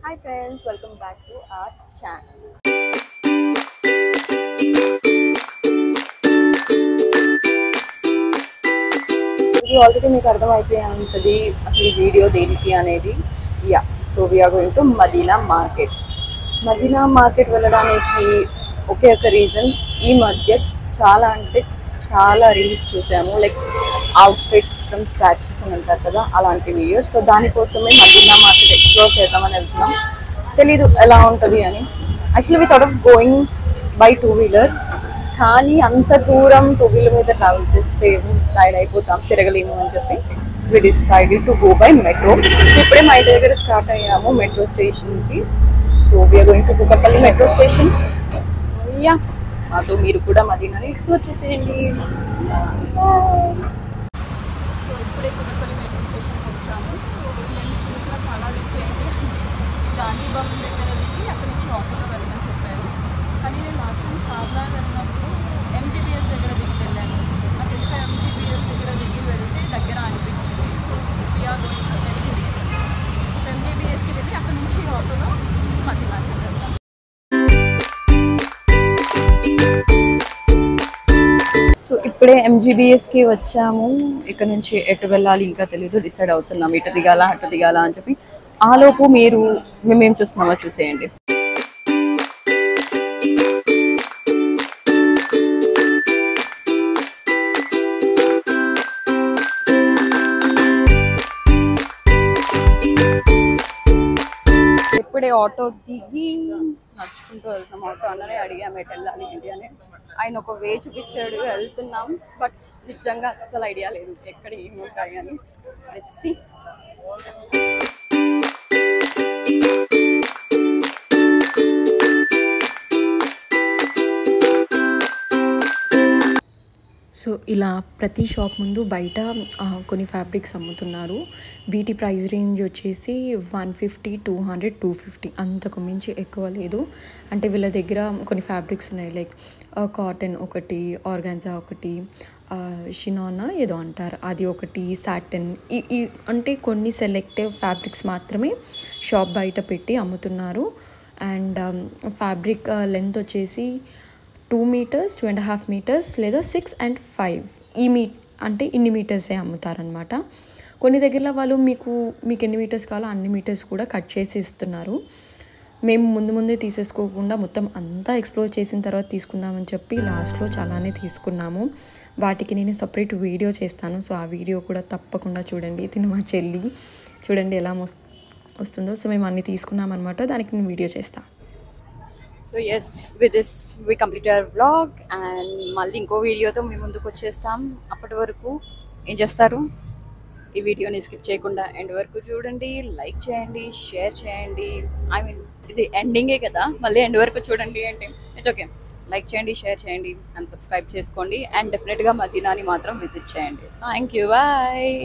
Hi friends, welcome back to our channel. ఇది already మీకు అర్థమైపోయి ఉంటుంది అసలు ఈ వీడియో దేనికి అనేది. So we are going to Madina market. Madina market వెళ్ళడానికి ఒకే ఒక రీజన్, ఈ మధ్య చాలా అంటే చాలా రీల్స్ చూసాము, లైక్ అవుట్ఫిట్ ఫ్రమ్ స్క్రాచెస్ అని అంటారు కదా, అలాంటి వీడియోస్. సో దానికోసమే మదీనా మార్కెట్ ఎక్స్ప్లోర్ చేద్దామని వెళ్తున్నాం. తెలీదు ఎలా ఉంటుంది అని. Actually we thought of going by 2-wheeler, కానీ అంత దూరం 2-wheeler మీద ట్రావెల్ చేస్తే టైర్డ్ అయిపోతాం, తిరగలేము అని చెప్పి we decided to go by metro. ఇప్పుడే మా ఇంటి దగ్గర స్టార్ట్ అయ్యాము మెట్రో స్టేషన్కి. So we are going to Kukatpally metro station. మాతో మీరు కూడా మదీనాని ఎక్స్ప్లోర్ చేసేయండి. సో ఇప్పుడే కుకట్పల్లి మెట్రో స్టేషన్కి వచ్చాము. నేను చూసిన చాలా రీచ్ అయింది. గాంధీ భవన్ దగ్గర దిగి అక్కడి నుంచి ఆటోలో వెళ్ళమని చెప్పారు. కానీ నేను లాస్ట్ టైం చార్మినార్ వెళ్ళినప్పుడు ఎంజీబీఎస్ దగ్గర దిగి వెళ్ళాను. నాకు ఎంత ఎంజీబీఎస్ దగ్గర దిగి వెళ్తే దగ్గర అనిపించింది. So we are going to MGBS. ఎంజీబీఎస్కి వెళ్ళి అక్కడి నుంచి ఆటోలో మదీనాకి వెళ్తాం. సో ఇప్పుడే ఎంజీబీఎస్కి వచ్చాము. ఇక్కడ నుంచి ఎటు వెళ్ళాలి ఇంకా తెలీదు, డిసైడ్ అవుతున్నాం ఇటు దిగాల అటు దిగాల అని చెప్పి. ఆలోపు మేమేం చూస్తున్నామో చూసేయండి. ఇప్పుడే ఆటో దిగి నడుచుకుంటూ వెళ్తాం. ఆటో అన్ననే అడిగాము ఎటు వెళ్ళాలి ఏంటి అని. ఆయన ఒక వే చూపించాడు, వెళ్తున్నాం. బట్ నిజంగా అస్సలు ఐడియా లేదు ఎక్కడ ఏమి ఉంటాయి అని. Let's see. సో ఇలా ప్రతి షాప్ ముందు బయట కొన్ని ఫ్యాబ్రిక్స్ అమ్ముతున్నారు. వీటి ప్రైస్ రేంజ్ వచ్చేసి 150, 200, 250, అంతకు మించి ఎక్కువ లేదు. అంటే వీళ్ళ దగ్గర కొన్ని ఫ్యాబ్రిక్స్ ఉన్నాయి, లైక్ కాటన్ ఒకటి, ఆర్గాన్జా ఒకటి, షినానా ఏదో అంటారు అది ఒకటి, సాటిన్. ఈ అంటే కొన్ని సెలెక్టివ్ ఫ్యాబ్రిక్స్ మాత్రమే షాప్ బయట పెట్టి అమ్ముతున్నారు. అండ్ ఫ్యాబ్రిక్ లెంత్ వచ్చేసి 2 meters, 2.5 meters లేదా 6 and 5 అంటే ఇన్ని మీటర్సే అమ్ముతారనమాట. కొన్ని దగ్గరలో వాళ్ళు మీకు ఎన్ని మీటర్స్ కావాలో అన్ని మీటర్స్ కూడా కట్ చేసి ఇస్తున్నారు. మేము ముందే తీసేసుకోకుండా మొత్తం అంతా ఎక్స్ప్లోర్ చేసిన తర్వాత తీసుకుందామని చెప్పి లాస్ట్లో చాలానే తీసుకున్నాము. వాటికి నేను సపరేట్ వీడియో చేస్తాను. సో ఆ వీడియో కూడా తప్పకుండా చూడండి. తిని మా చెల్లి చూడండి ఎలా వస్తుందో. సో మేము అన్నీ తీసుకున్నాం అనమాట, దానికి నేను వీడియో చేస్తాను. So yes, with this we complete our vlog. And మళ్ళీ ఇంకో వీడియోతో మీ ముందుకు వచ్చేస్తాం. అప్పటి వరకు ఏం చేస్తారు, ఈ వీడియోని స్కిప్ చేయకుండా ఎండ్ వరకు చూడండి, లైక్ చేయండి, షేర్ చేయండి. ఐ మీన్ ఇది ఎండింగే కదా, మళ్ళీ ఎండ్ వరకు చూడండి అంటే ఇట్స్ ఓకే. లైక్ చేయండి, షేర్ చేయండి అండ్ సబ్స్క్రైబ్ చేసుకోండి. అండ్ డెఫినెట్గా మదీనాని మాత్రం విజిట్ చేయండి. Thank you, bye.